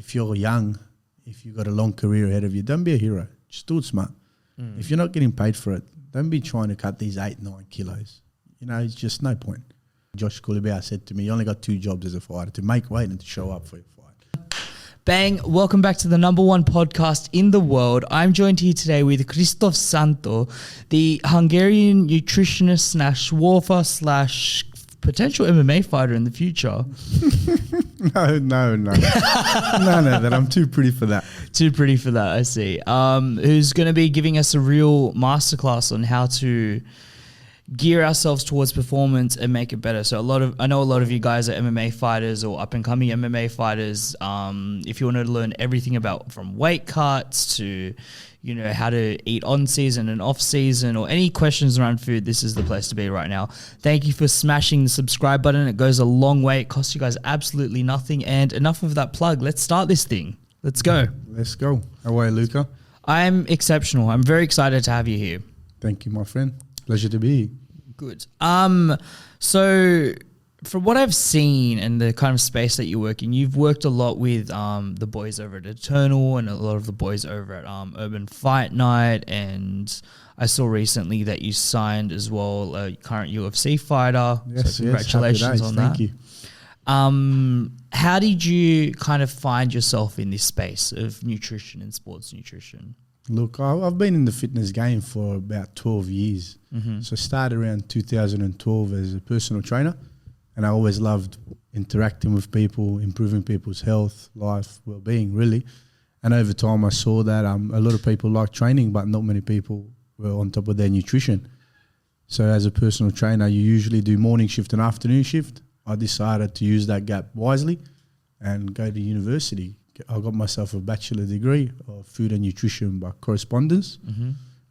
if you're young, if you've got a long career ahead of you, don't be a hero. Just do it smart. If you're not getting paid for it, don't be trying to cut these 8-9 kilos. It's just no point. Josh Oliveira said to me, you only got 2 jobs as a fighter, to make weight and to show up for your fight. Bang, welcome back to the #1 podcast in the world. I'm joined here today with Kristo Sza nto, the Hungarian nutritionist / warfer / potential MMA fighter in the future. No. None of that. I'm too pretty for that. Too pretty for that, I see. Who's going to be giving us a real masterclass on how to gear ourselves towards performance and make it better. So I know a lot of you guys are MMA fighters or up and coming MMA fighters. If you want to learn everything about from weight cuts to, how to eat on season and off season, or any questions around food, this is the place to be right now. Thank you for smashing the subscribe button. It goes a long way. It costs you guys absolutely nothing. And enough of that plug. Let's start this thing. Let's go. Let's go. How are you, Luca? I'm exceptional. I'm very excited to have you here. Thank you, my friend. Pleasure to be here. Good. So from what I've seen and the kind of space that you work in, you've worked a lot with the boys over at Eternal and a lot of the boys over at Urban Fight Night, and I saw recently that you signed as well a current UFC fighter. Yes, so congratulations on that. Thank you. How did you kind of find yourself in this space of nutrition and sports nutrition? Look, I've been in the fitness game for about 12 years. So I started around 2012 as a personal trainer, and I always loved interacting with people, improving people's health, life, well-being, really. And over time, I saw that a lot of people like training, but not many people were on top of their nutrition. So as a personal trainer, you usually do morning shift and afternoon shift. I decided to use that gap wisely and go to university. I got myself a bachelor degree of food and nutrition by correspondence.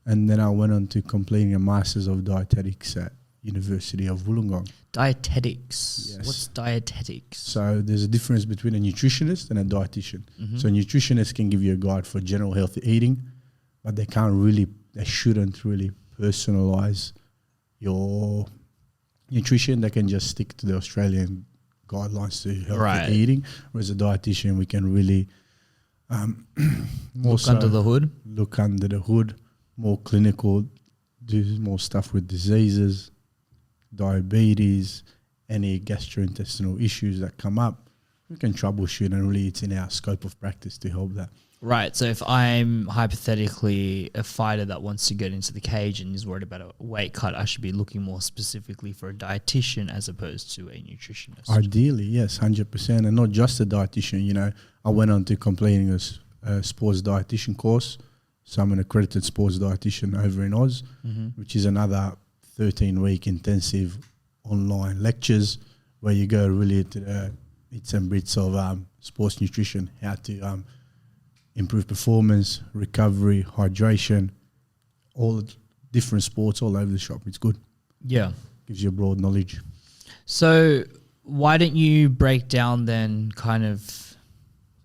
And then I went on to completing a master's of dietetics at University of Wollongong. Dietetics. Yes. What's dietetics? So there's a difference between a nutritionist and a dietitian. So a nutritionist can give you a guide for general healthy eating, but they shouldn't really personalize your nutrition. They can just stick to the Australian guidelines to healthy eating. Whereas a dietitian, we can really look under the hood, more clinical, do more stuff with diseases, diabetes, any gastrointestinal issues that come up. We can troubleshoot, and really it's in our scope of practice to help that. Right. So if I'm hypothetically a fighter that wants to get into the cage and is worried about a weight cut, I should be looking more specifically for a dietitian as opposed to a nutritionist. Ideally, yes, 100%. And not just a dietitian. I went on to completing a sports dietitian course. So I'm an accredited sports dietitian over in Oz, which is another 13-week intensive online lectures where you go really to the bits and bits of sports nutrition, how to improve performance, recovery, hydration, all the different sports all over the shop. It's good. Yeah. Gives you a broad knowledge. So why don't you break down then kind of,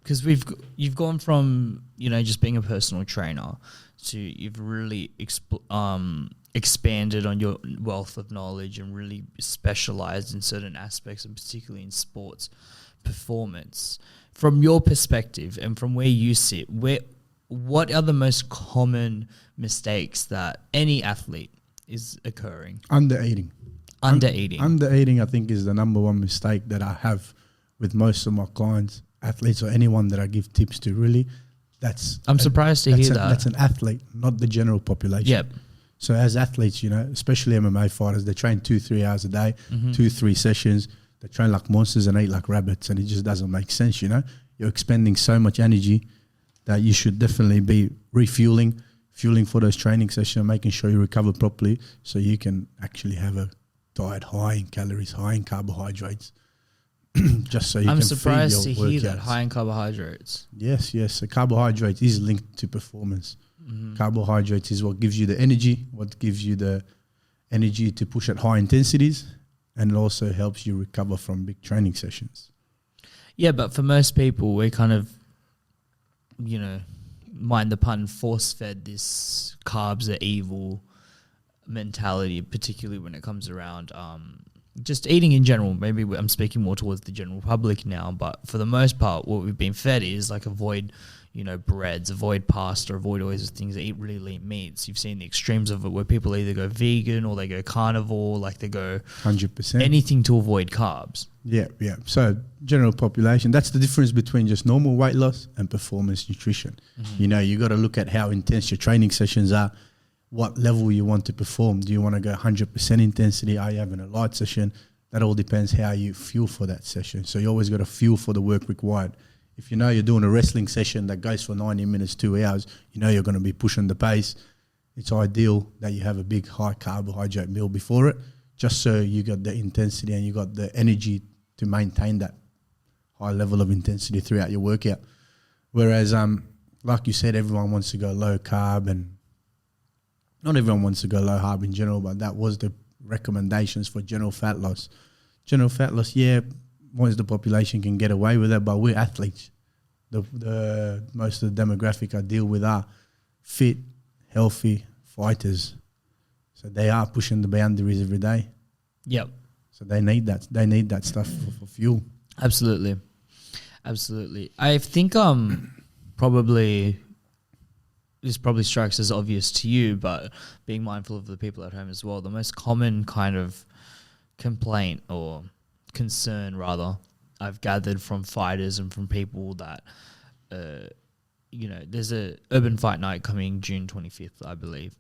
because you've gone from, just being a personal trainer to you've really expanded on your wealth of knowledge and really specialized in certain aspects, and particularly in sports performance. From your perspective and from where you sit, what are the most common mistakes that any athlete is occurring? Undereating. Undereating, I think, is the #1 mistake that I have with most of my clients, athletes, or anyone that I give tips to. Really, I'm surprised to hear that. That's an athlete, not the general population. Yep. So as athletes, especially MMA fighters, they train 2-3 hours a day, 2-3 sessions. They train like monsters and eat like rabbits, and it just doesn't make sense, You're expending so much energy that you should definitely be fueling for those training sessions, making sure you recover properly so you can actually have a diet high in calories, high in carbohydrates, just so you can feed your workouts. I'm surprised to hear that, high in carbohydrates. Yes. So carbohydrate is linked to performance. Carbohydrates is what gives you the energy, to push at high intensities, and it also helps you recover from big training sessions. Yeah, but for most people, we kind of, mind the pun, force-fed this carbs are evil mentality, particularly when it comes around just eating in general. Maybe I'm speaking more towards the general public now, but for the most part, what we've been fed is like avoid, breads, avoid pasta, avoid all these things that eat really lean meats. You've seen the extremes of it where people either go vegan or they go carnivore, like they go 100%. anything to avoid carbs. Yeah. So general population, that's the difference between just normal weight loss and performance nutrition. You got to look at how intense your training sessions are, what level you want to perform. Do you want to go 100% intensity? Are you having a light session? That all depends how you fuel for that session. So you always got to fuel for the work required. If you're doing a wrestling session that goes for 90 minutes, 2 hours, you're going to be pushing the pace. It's ideal that you have a big high carbohydrate meal before it, just so you got the intensity and you got the energy to maintain that high level of intensity throughout your workout. Whereas, like you said, everyone wants to go low carb, and not everyone wants to go low carb in general, but that was the recommendations for general fat loss. General fat loss, most of the population can get away with it, but we're athletes. The most of the demographic I deal with are fit, healthy fighters. So they are pushing the boundaries every day. Yep. So they need that. They need that stuff for fuel. Absolutely. I think probably this probably strikes as obvious to you, but being mindful of the people at home as well, the most common kind of complaint or concern rather I've gathered from fighters and from people that there's a urban fight night coming June 25th, I believe,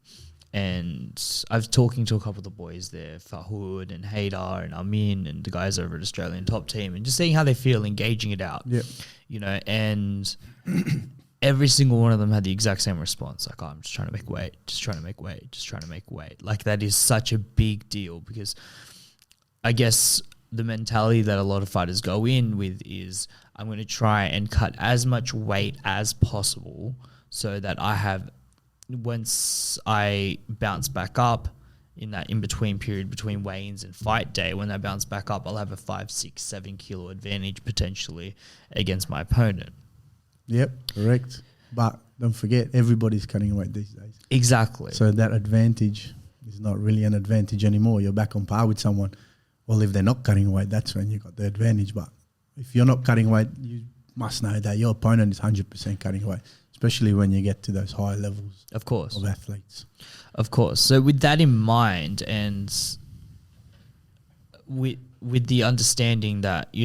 and I've talking to a couple of the boys there, Fahud and Haydar and Amin and the guys over at Australian Top Team, and just seeing how they feel, engaging it out. And every single one of them had the exact same response, like, I'm just trying to make weight. Like, that is such a big deal, because I guess the mentality that a lot of fighters go in with is, I'm going to try and cut as much weight as possible so that once I bounce back up in that in-between period between weigh-ins and fight day, when I bounce back up, I'll have a 5, 6, 7 kilo advantage potentially against my opponent. Yep, correct. But don't forget, everybody's cutting weight these days. Exactly. So that advantage is not really an advantage anymore. You're back on par with someone. Well, if they're not cutting weight, that's when you got the advantage. But if you're not cutting weight, you must know that your opponent is 100% cutting weight, especially when you get to those high levels of athletes. Of course. So with that in mind, and with the understanding that,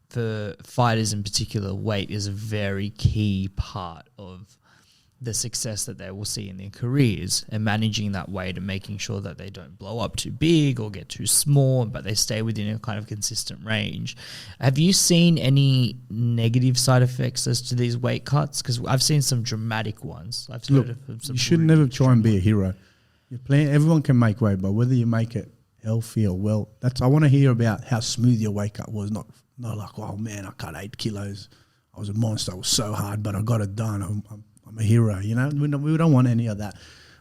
for fighters in particular, weight is a very key part of the success that they will see in their careers, and managing that weight and making sure that they don't blow up too big or get too small, but they stay within a kind of consistent range. Have you seen any negative side effects as to these weight cuts? Because I've seen some dramatic ones. You should never try and be a hero. Everyone can make weight, but whether you make it healthy or well, I want to hear about how smooth your weight cut was, not like, oh man, I cut 8 kilos. I was a monster. I was so hard, but I got it done. I'm a hero, We don't want any of that.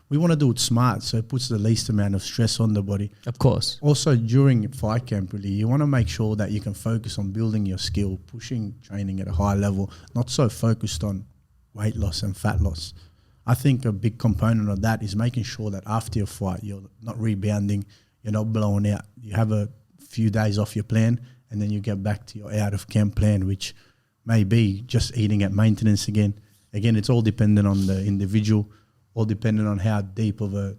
We want to do it smart, so it puts the least amount of stress on the body. Of course. Also, during fight camp, really, you want to make sure that you can focus on building your skill, pushing training at a high level, not so focused on weight loss and fat loss. I think a big component of that is making sure that after your fight, you're not rebounding, you're not blowing out. You have a few days off your plan, and then you get back to your out-of-camp plan, which may be just eating at maintenance again. Again, it's all dependent on the individual, all dependent on how deep of a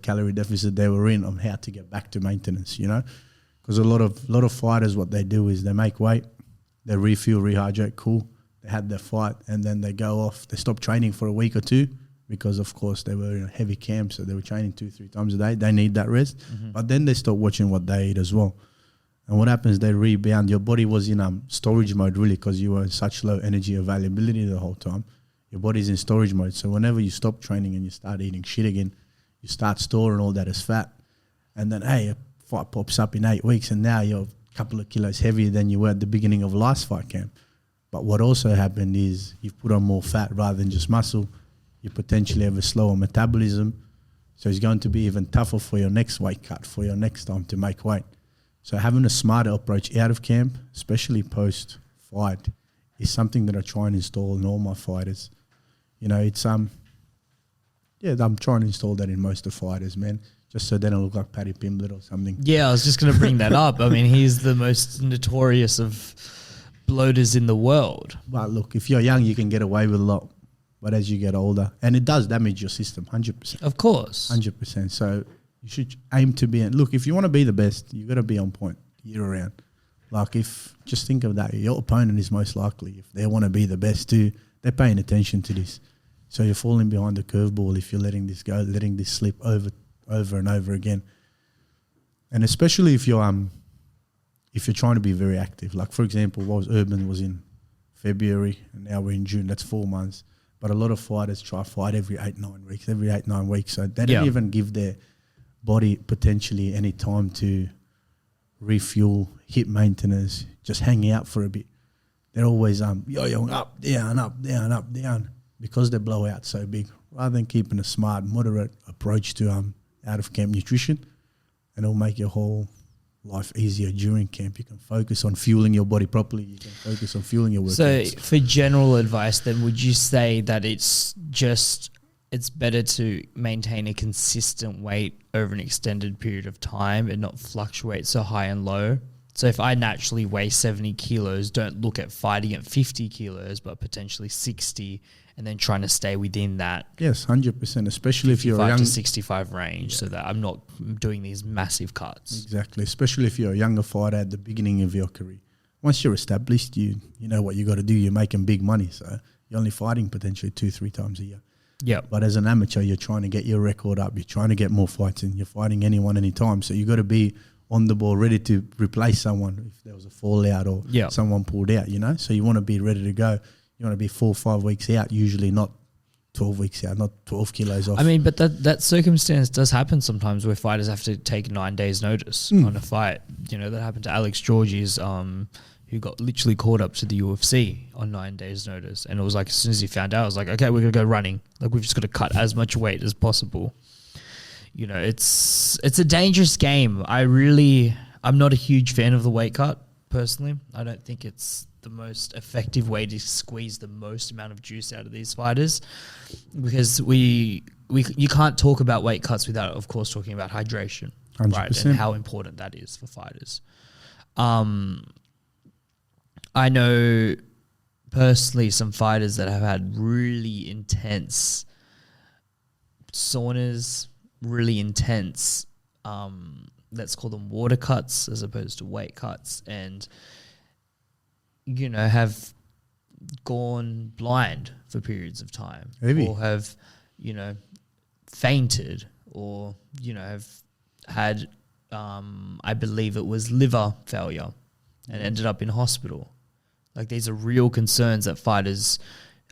calorie deficit they were in, on how to get back to maintenance, Because a lot of fighters, what they do is they make weight, they refuel, rehydrate, cool, they had their fight, and then they go off, they stop training for a week or two, because of course they were in a heavy camp, so they were training 2-3 times a day. They need that rest, but then they stop watching what they eat as well. And what happens, they rebound. Your body was in storage mode, really, because you were in such low energy availability the whole time. Your body's in storage mode. So whenever you stop training and you start eating shit again, you start storing all that as fat. And then, hey, a fight pops up in 8 weeks, and now you're a couple of kilos heavier than you were at the beginning of last fight camp. But what also happened is you've put on more fat rather than just muscle. You potentially have a slower metabolism. So it's going to be even tougher for your next weight cut, for your next time to make weight. So having a smarter approach out of camp, especially post-fight, is something that I try and install in all my fighters. I'm trying to install that in most of the fighters, man. just so they don't look like Paddy Pimblett or something. Yeah, I was just going to bring that up. I mean, he's the most notorious of bloaters in the world. But look, if you're young, you can get away with a lot. But as you get older, and it does damage your system, 100%. Of course. 100%. So you should aim to be, look, if you want to be the best, you got to be on point year round. Like just think of that. Your opponent is most likely, if they want to be the best too, they're paying attention to this. So you're falling behind the curveball if you're letting this go, letting this slip over and over again. And especially if you're trying to be very active. Like, for example, Urban was in February and now we're in June. That's 4 months. But a lot of fighters try to fight every 8-9 weeks. So they don't even give their body potentially any time to refuel, hit maintenance, just hang out for a bit. They're always yo-yoing up, down, because they blow out so big. Rather than keeping a smart, moderate approach to out-of-camp nutrition, and it'll make your whole life easier during camp. You can focus on fueling your body properly. You can focus on fueling your workouts. So for general advice then, would you say that it's better to maintain a consistent weight over an extended period of time and not fluctuate so high and low? So if I naturally weigh 70 kilos, don't look at fighting at 50 kilos, but potentially 60, and then trying to stay within that. Yes, 100%, especially if you're a young... to 65 range, so that I'm not doing these massive cuts. Exactly, especially if you're a younger fighter at the beginning of your career. Once you're established, you know what you got to do. You're making big money, so you're only fighting potentially 2-3 times a year. Yeah. But as an amateur, you're trying to get your record up. You're trying to get more fights in. You're fighting anyone, anytime. So you got to be on the ball, ready to replace someone if there was a fallout or someone pulled out, you know. So you want to be ready to go. You want to be 4 or 5 weeks out, usually not 12 weeks out, not 12 kilos off. I mean, but that circumstance does happen sometimes where fighters have to take 9 days notice on a fight. You know, that happened to Alex Georges, who got literally called up to the UFC on 9 days notice. And it was like, as soon as he found out, I was like, okay, we're going to go running. Like, we've just got to cut as much weight as possible. You know, it's a dangerous game. I'm not a huge fan of the weight cut, personally. I don't think it's the most effective way to squeeze the most amount of juice out of these fighters, because you can't talk about weight cuts without, of course, talking about hydration, 100%. right? And how important that is for fighters. I know personally some fighters that have had really intense saunas, really intense, let's call them water cuts as opposed to weight cuts, and, you know, have gone blind for periods of time. Maybe. Or have, you know, fainted, or, you know, have had, I believe it was liver failure and ended up in hospital. Like, these are real concerns that fighters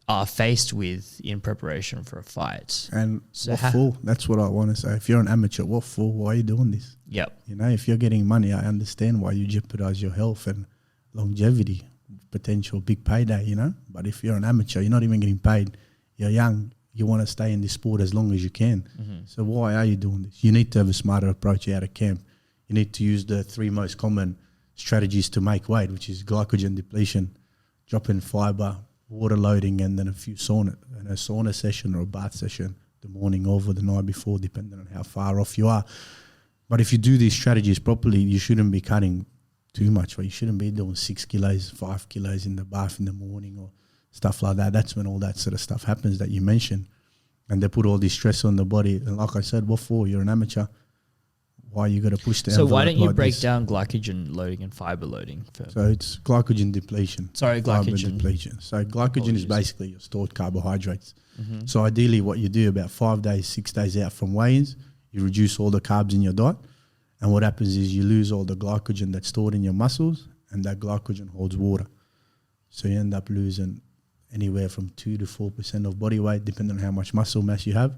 are faced with in preparation for a fight. And so what for? That's what I want to say. If you're an amateur, what for? Why are you doing this? Yep. You know, if you're getting money, I understand why you jeopardize your health and longevity, potential big payday, you know. But if you're an amateur, you're not even getting paid. You're young. You want to stay in this sport as long as you can. Mm-hmm. So why are you doing this? You need to have a smarter approach out of camp. You need to use the 3 most common strategies to make weight, which is glycogen depletion, dropping fiber, water loading, and then a sauna session or a bath session the morning of or the night before, depending on how far off you are. But if you do these strategies properly, you shouldn't be cutting too much, or you shouldn't be doing 6 kilos, 5 kilos in the bath in the morning or stuff like that. That's when all that sort of stuff happens that you mentioned. And they put all this stress on the body. And like I said, what for? You're an amateur. Why you got to push the envelope? So why don't you like break this? down glycogen loading and fiber loading? So it's glycogen depletion. Sorry, glycogen. Depletion. So glycogen is basically your stored carbohydrates. Mm-hmm. So ideally what you do about 5 days, 6 days out from weigh-ins, you reduce all the carbs in your diet. And what happens is you lose all the glycogen that's stored in your muscles, and that glycogen holds water. So you end up losing anywhere from 2 to 4% of body weight, depending on how much muscle mass you have,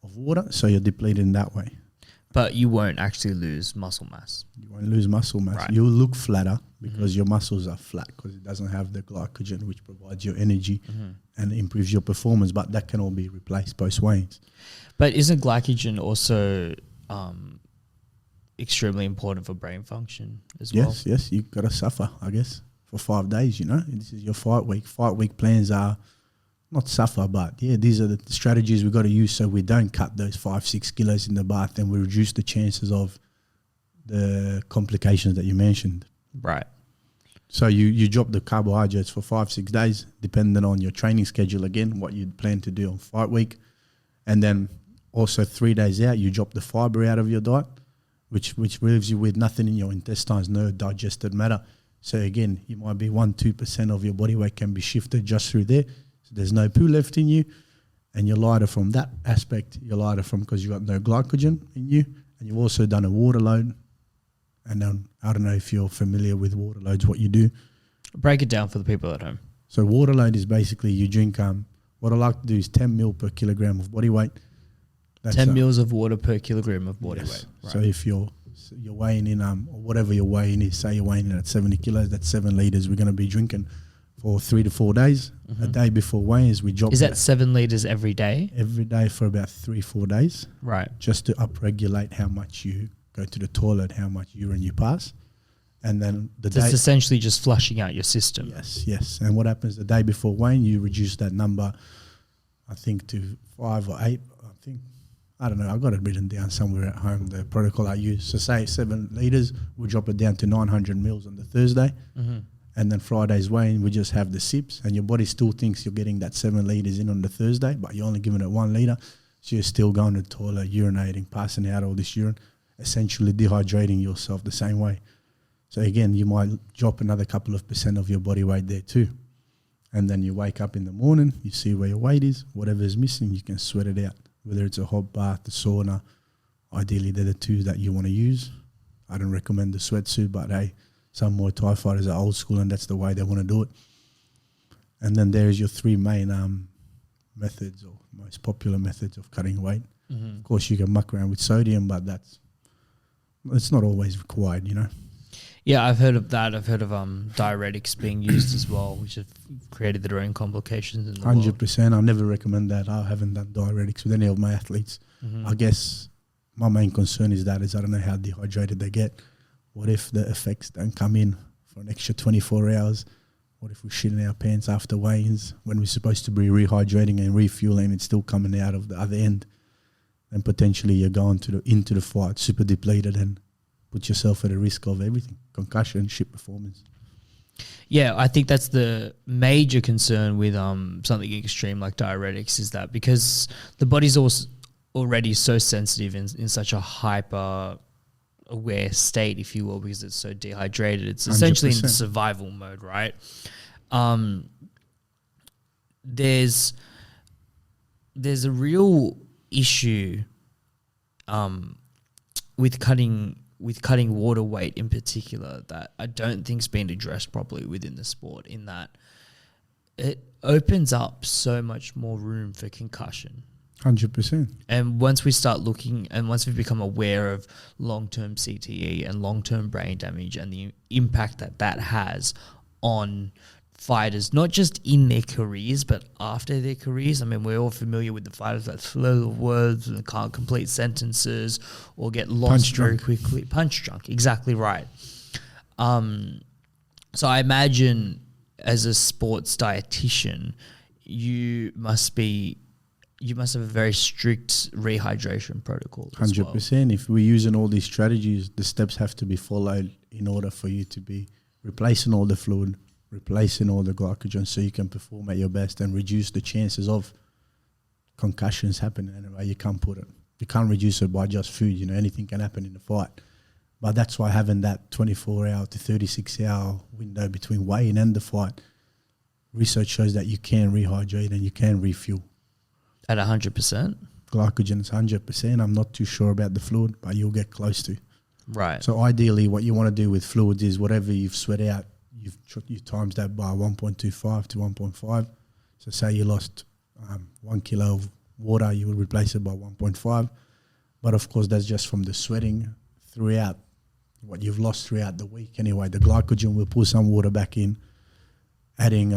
of water. So you're depleted in that way. But you won't actually lose muscle mass. You won't lose muscle mass. Right. You'll look flatter because your muscles are flat because it doesn't have the glycogen which provides your energy and improves your performance. But that can all be replaced post-weigh-ins. But isn't glycogen also extremely important for brain function as well? Yes. You've got to suffer, I guess, for 5 days, you know. This is your fight week. Fight week plans are not suffer, but yeah, these are the strategies we've got to use so we don't cut those 5-6 kilos in the bath, and we reduce the chances of the complications that you mentioned. Right. So you drop the carbohydrates for 5-6 days, depending on your training schedule again, what you plan to do on fight week. And then also 3 days out, you drop the fiber out of your diet, which leaves you with nothing in your intestines, no digested matter. So again, you might be 1-2% of your body weight can be shifted just through there. So there's no poo left in you, and you're lighter from that aspect. You're lighter from because you've got no glycogen in you, and you've also done a water load. And then I don't know if you're familiar with water loads, what you do. Break it down for the people at home. So water load is basically you drink, what I like to do is 10 mil per kilogram of body weight. That's 10 mils of water per kilogram of body yes. weight. Right. So if you're weighing in, or whatever your weighing is, say you're weighing in at 70 kilos, that's 7 litres we're going to be drinking for 3 to 4 days. A day before weigh-ins, we drop. Is that 7 litres every day? Every day for about 3-4 days. Right. Just to upregulate how much you go to the toilet, how much urine you pass. And then It's essentially just flushing out your system. Yes. And what happens the day before weigh-in, you reduce that number, I think, to 5 or 8. I don't know. I've got it written down somewhere at home, the protocol I use. So say 7 litres, we'll drop it down to 900 mils on the Thursday. And then Friday's weigh-in, we just have the sips. And your body still thinks you're getting that 7 litres in on the Thursday, but you're only giving it 1 litre. So you're still going to the toilet, urinating, passing out all this urine, essentially dehydrating yourself the same way. So again, you might drop another couple of % of your body weight there too. And then you wake up in the morning, you see where your weight is, whatever is missing, you can sweat it out. Whether it's a hot bath, the sauna, ideally they're the two that you want to use. I don't recommend the sweatsuit, but hey, some Muay Thai fighters are old school and that's the way they want to do it. And then there's your 3 main methods, or most popular methods of cutting weight. Of course, you can muck around with sodium, but it's not always required, you know. Yeah, I've heard of that. I've heard of diuretics being used as well, which have created their own complications in the 100%. I never recommend that. I haven't done diuretics with any of my athletes. I guess my main concern is I don't know how dehydrated they get. What if the effects don't come in for an extra 24 hours? What if we're shitting our pants after weigh-ins when we're supposed to be rehydrating and refueling and it's still coming out of the other end? And potentially you're going into the fight super depleted and put yourself at a risk of everything, concussion, shit performance. Yeah, I think that's the major concern with something extreme like diuretics, is that because the body's already so sensitive in such a hyper aware state, if you will, because it's so dehydrated. It's essentially 100%. in survival mode, right? There's a real issue with cutting water weight in particular that I don't think's been addressed properly within the sport, in that it opens up so much more room for concussion. 100%. And once we start looking, and once we've become aware of long-term CTE and long-term brain damage and the impact that has on fighters, not just in their careers, but after their careers. I mean, we're all familiar with the fighters that slur words and can't complete sentences or get lost very quickly. Punch drunk, exactly right. So I imagine as a sports dietitian, you must have a very strict rehydration protocol. 100%. If we're using all these strategies, the steps have to be followed in order for you to be replacing all the fluid, replacing all the glycogen, so you can perform at your best and reduce the chances of concussions happening. Anyway, you can't reduce it by just food. You know, anything can happen in the fight. But that's why having that 24-hour to 36-hour window between weigh-in and the fight, research shows that you can rehydrate and you can refuel. At 100%? Glycogen is 100%. I'm not too sure about the fluid, but you'll get close to. Right. So ideally, what you want to do with fluids is whatever you've sweat out, you times that by 1.25 to 1.5. So say you lost 1 kilo of water, you would replace it by 1.5. But of course, that's just from the sweating throughout what you've lost throughout the week. Anyway, the glycogen will pull some water back in. Adding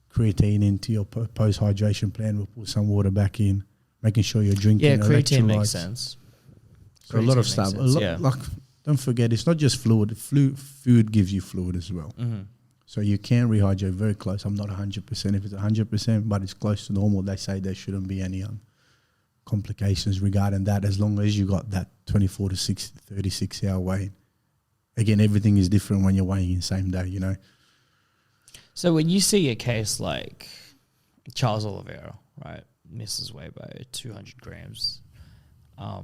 creatine into your post-hydration plan will pull some water back in. Making sure you're drinking creatine electrolytes. makes sense. So a lot of stuff. Like, don't forget, it's not just fluid. Food gives you fluid as well. So you can rehydrate very close. I'm not 100%. If it's 100%, but it's close to normal, they say there shouldn't be any complications regarding that, as long as you got that 24 to 36 hour weigh. Again, everything is different when you're weighing in same day, you know. So when you see a case like Charles Oliveira, right, misses weight by 200 grams, how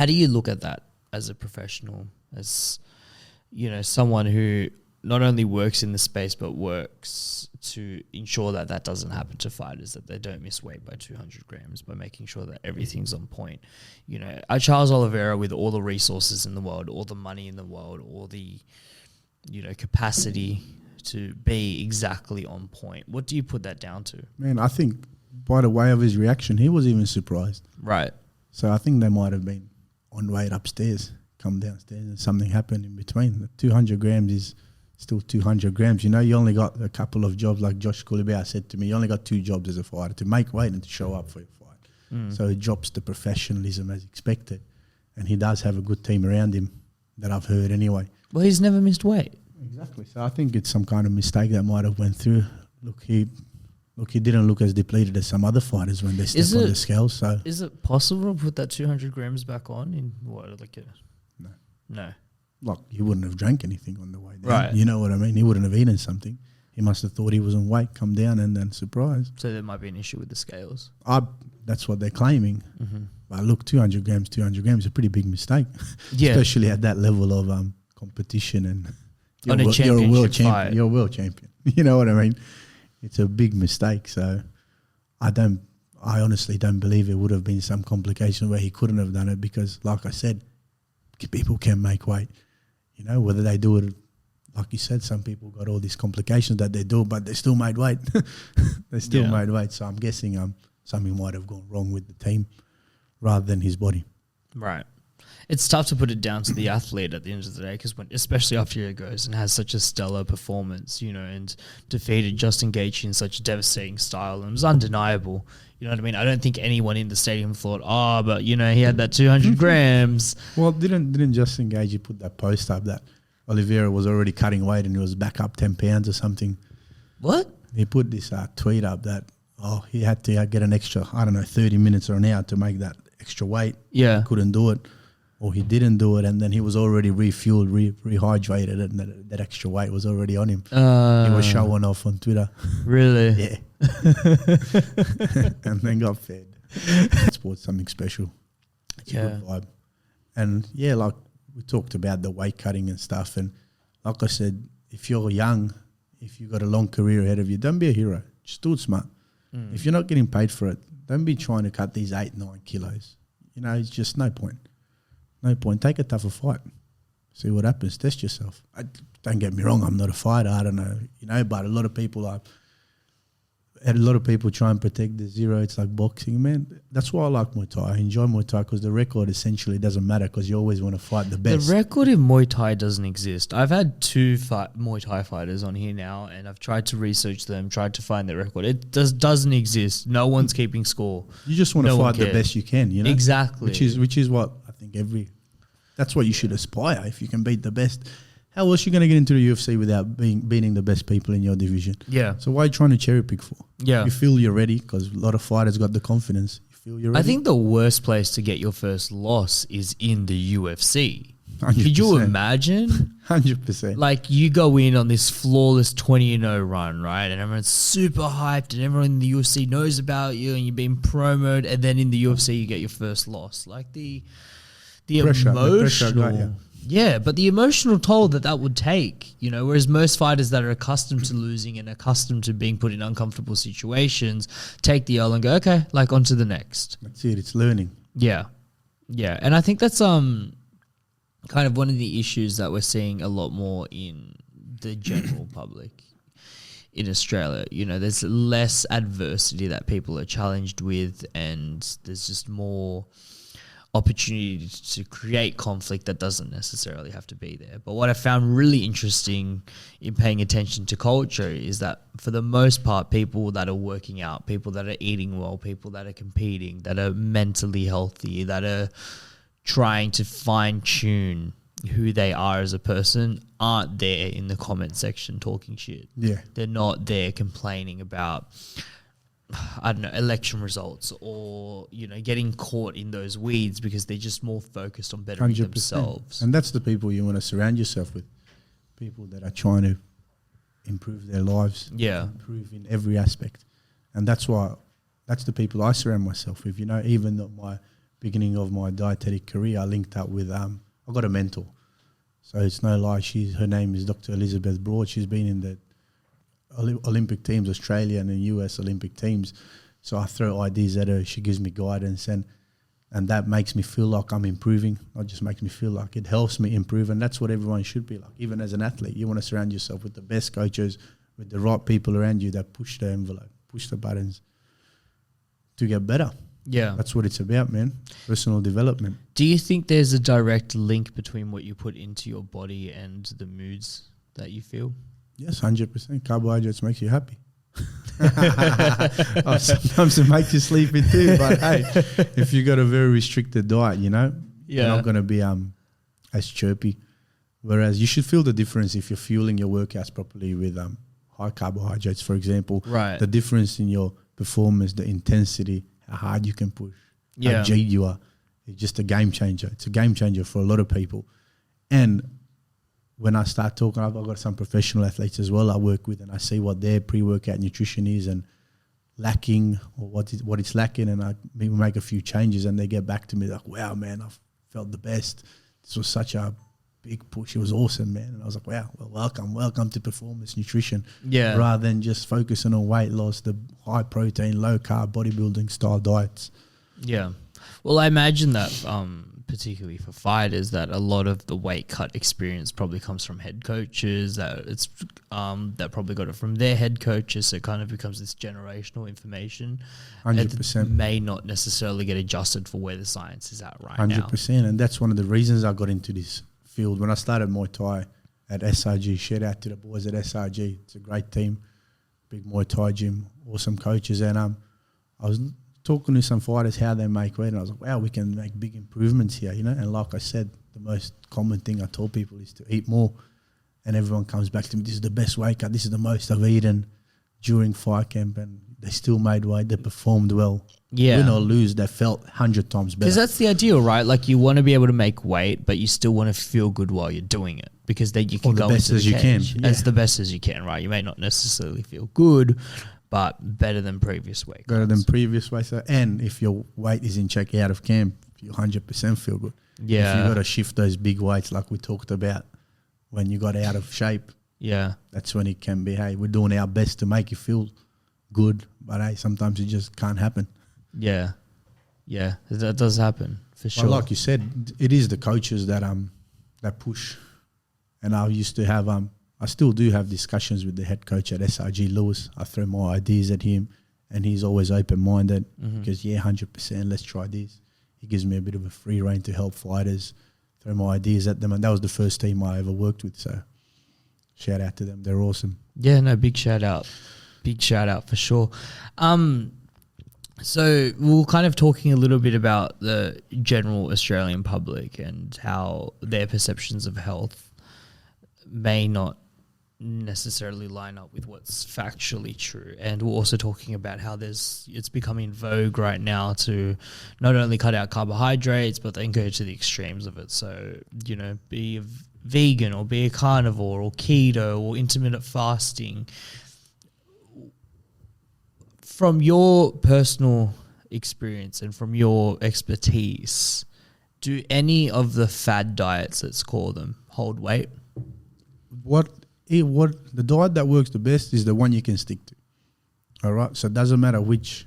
do you look at that as a professional, as, you know, someone who not only works in the space but works to ensure that that doesn't happen to fighters, that they don't miss weight by 200 grams, by making sure that everything's on point? You know, Charles Oliveira, with all the resources in the world, all the money in the world, all the, you know, capacity to be exactly on point, what do you put that down to? Man, I think by the way of his reaction, he was even surprised. Right. So I think they might have been on weight upstairs, come downstairs, and something happened in between. The 200 grams is still 200 grams. You know, you only got a couple of jobs, like Josh Oliveira said to me, you only got 2 jobs as a fighter, to make weight and to show up for your fight. So it drops the professionalism as expected. And he does have a good team around him, that I've heard anyway. Well, he's never missed weight. Exactly. So I think it's some kind of mistake that might have went through. He didn't look as depleted as some other fighters when they step on the scales. So is it possible to put that 200 grams back on in what, like a... No. Like, he wouldn't have drank anything on the way down. Right. You know what I mean? He wouldn't have eaten something. He must have thought he was on weight, come down, and then surprise. So there might be an issue with the scales. That's what they're claiming. But look, 200 grams is a pretty big mistake. Yeah. Especially at that level of competition. And On a you're a world championship fight. champion. You're a world champion. You know what I mean? It's a big mistake. So I honestly don't believe it would have been some complication where he couldn't have done it, because, like I said, people can make weight. You know, whether they do it, like you said, some people got all these complications that they do, but they still made weight. They still made weight. So I'm guessing something might have gone wrong with the team rather than his body. Right. It's tough to put it down to the athlete at the end of the day, because especially after he goes and has such a stellar performance, you know, and defeated Justin Gaethje in such a devastating style, and it was undeniable. You know what I mean? I don't think anyone in the stadium thought, but, you know, he had that 200 grams. Well, didn't Justin Gaethje put that post up that Oliveira was already cutting weight and he was back up 10 pounds or something? What? He put this tweet up that, he had to get an extra, 30 minutes or an hour to make that extra weight. Yeah. He couldn't do it. Or he didn't do it, and then he was already refueled, rehydrated, and that extra weight was already on him. He was showing off on Twitter. Really? Yeah. And then got fed. Sports something special. It's a good vibe. And yeah, like we talked about the weight cutting and stuff, and like I said, if you're young, if you've got a long career ahead of you, don't be a hero. Just do it smart. If you're not getting paid for it, don't be trying to cut these 8-9 kilos. You know, it's just no point. No point. Take a tougher fight. See what happens. Test yourself. Don't get me wrong, I'm not a fighter. I don't know, you know, but a lot of people try and protect the zero. It's like boxing, man. That's why I like Muay Thai. I enjoy Muay Thai because the record essentially doesn't matter, because you always want to fight the best. The record in Muay Thai doesn't exist. I've had 2 Muay Thai fighters on here now, and I've tried to research them, tried to find their record. It doesn't exist. No one's keeping score. You just want to fight the best you can, you know? Exactly. Which is what I think that's what you should aspire. If you can beat the best, how else are you going to get into the UFC without beating the best people in your division? Yeah. So why are you trying to cherry pick for? Yeah. You feel you're ready, because a lot of fighters got the confidence. You feel you're ready. I think the worst place to get your first loss is in the UFC. 100%. Could you imagine? 100%. Like, you go in on this flawless 20-0 run, right? And everyone's super hyped, and everyone in the UFC knows about you, and you're being promoted, and then in the UFC you get your first loss. Like the emotional, but the emotional toll that would take, you know, whereas most fighters that are accustomed to losing and accustomed to being put in uncomfortable situations take the L and go, okay, like, on to the next. That's it. It's learning. Yeah. Yeah. And I think that's kind of one of the issues that we're seeing a lot more in the general public in Australia. You know, there's less adversity that people are challenged with, and there's just more opportunity to create conflict that doesn't necessarily have to be there. But what I found really interesting in paying attention to culture is that, for the most part, people that are working out, people that are eating well, people that are competing, that are mentally healthy, that are trying to fine-tune who they are as a person aren't there in the comment section talking shit. Yeah. They're not there complaining about, I don't know, election results or, you know, getting caught in those weeds because they're just more focused on bettering 100%. themselves. And that's the people you want to surround yourself with. People that are trying to improve their lives. Yeah. Improve in every aspect. And that's the people I surround myself with. You know, even at my beginning of my dietetic career, I linked up with, I got a mentor. So it's no lie. Her name is Dr. Elizabeth Broad. She's been in the Olympic teams, Australian and US Olympic teams. So I throw ideas at her. She gives me guidance, and that makes me feel like I'm improving. Not just makes me feel like, it helps me improve. And that's what everyone should be like. Even as an athlete, you want to surround yourself with the best coaches, with the right people around you that push the envelope, push the buttons to get better. Yeah. That's what it's about, man. Personal development. Do you think there's a direct link between what you put into your body and the moods that you feel? Yes, 100%. Carbohydrates makes you happy. Sometimes it makes you sleepy too. But hey, if you got a very restricted diet, you know, you're not going to be as chirpy. Whereas you should feel the difference if you're fueling your workouts properly with high carbohydrates, for example. Right. The difference in your performance, the intensity, how hard you can push, how G you are. It's just a game changer. It's a game changer for a lot of people. And when I start talking, I've got some professional athletes as well I work with, and I see what their pre-workout nutrition is and lacking, or what it's lacking, and I make a few changes, and they get back to me like, wow, man, I felt the best. This was such a big push. It was awesome, man. And I was like, wow, well, welcome to performance nutrition. Yeah. Rather than just focusing on weight loss, the high protein, low carb, bodybuilding style diets. Yeah. Well, I imagine that particularly for fighters, that a lot of the weight cut experience probably comes from head coaches, that it's that probably got it from their head coaches, so it kind of becomes this generational information. 100%. It may not necessarily get adjusted for where the science is at right 100%, now. 100%, and that's one of the reasons I got into this field. When I started Muay Thai at SRG, shout out to the boys at SRG, it's a great team, big Muay Thai gym, awesome coaches, and I was talking to some fighters how they make weight, and I was like, wow, we can make big improvements here, you know. And like I said, the most common thing I told people is to eat more, and everyone comes back to me, this is the best weight cut, this is the most I've eaten during fight camp, and they still made weight, they performed well. Yeah. Win or lose, they felt 100 times better. Because that's the ideal, right? Like, you want to be able to make weight, but you still want to feel good while you're doing it, because then you can go into the cage as the best as you can, right? You may not necessarily feel good, but better than previous weight. Better than previous weight. And if your weight is in check out of camp, you 100% feel good. Yeah. If you got to shift those big weights like we talked about when you got out of shape, that's when it can be, hey, we're doing our best to make you feel good, but hey, sometimes it just can't happen. Yeah, that does happen for sure. Well, like you said, it is the coaches that that push. And I used to have I still do have discussions with the head coach at SRG, Lewis. I throw my ideas at him, and he's always open-minded because 100%, let's try this. He gives me a bit of a free rein to help fighters, throw my ideas at them, and that was the first team I ever worked with. So shout out to them, they're awesome. Yeah, no, big shout out for sure. So we were kind of talking a little bit about the general Australian public and how their perceptions of health may not necessarily line up with what's factually true. And we're also talking about how it's becoming vogue right now to not only cut out carbohydrates, but then go to the extremes of it. So, you know, be a vegan or be a carnivore or keto or intermittent fasting. From your personal experience and from your expertise, do any of the fad diets, let's call them, hold weight? What the diet that works the best is the one you can stick to. All right? So it doesn't matter which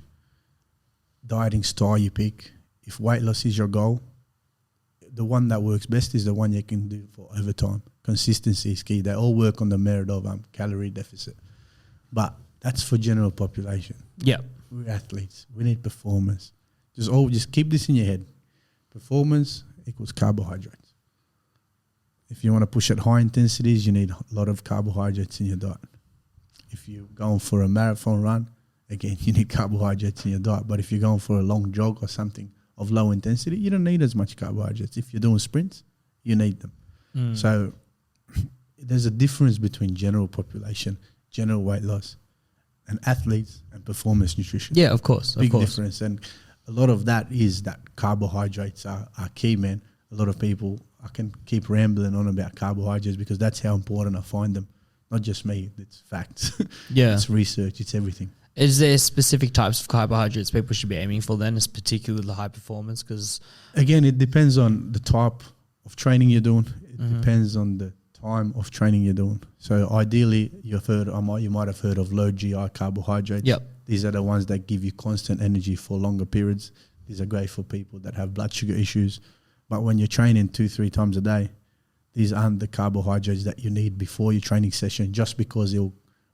dieting style you pick. If weight loss is your goal, the one that works best is the one you can do for over time. Consistency is key. They all work on the merit of calorie deficit. But that's for general population. Yeah. We're athletes. We need performance. Just keep this in your head. Performance equals carbohydrates. If you want to push at high intensities, you need a lot of carbohydrates in your diet. If you're going for a marathon run, again, you need carbohydrates in your diet. But if you're going for a long jog or something of low intensity, you don't need as much carbohydrates. If you're doing sprints, you need them. So there's a difference between general population, general weight loss, and athletes and performance nutrition. Yeah, of course. Big difference. And a lot of that is that carbohydrates are key, man. A lot of people, I can keep rambling on about carbohydrates because that's how important I find them. Not just me, it's facts. Yeah. It's research, it's everything. Is there specific types of carbohydrates people should be aiming for then, as particularly the high performance? Because again, it depends on the type of training you're doing. It depends on the time of training you're doing. So ideally, you might have heard of low GI carbohydrates. Yep. These are the ones that give you constant energy for longer periods. These are great for people that have blood sugar issues. But when you're training 2-3 times a day, these aren't the carbohydrates that you need before your training session, just because it